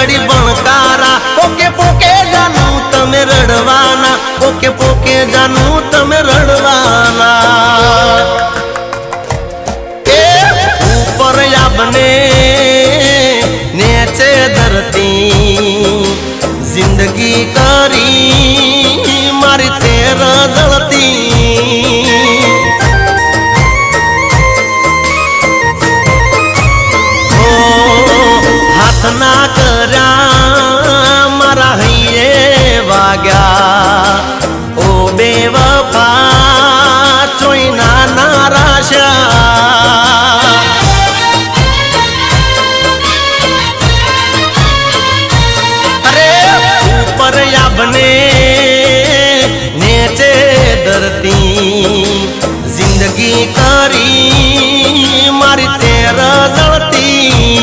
ઘડી ભણકારા પોકે પોકે જાનું તમે રડવાના પોકે પોકે જાનું તમે રડવાના એ ઉપર આપને નેચે ધરતી જિંદગી કરી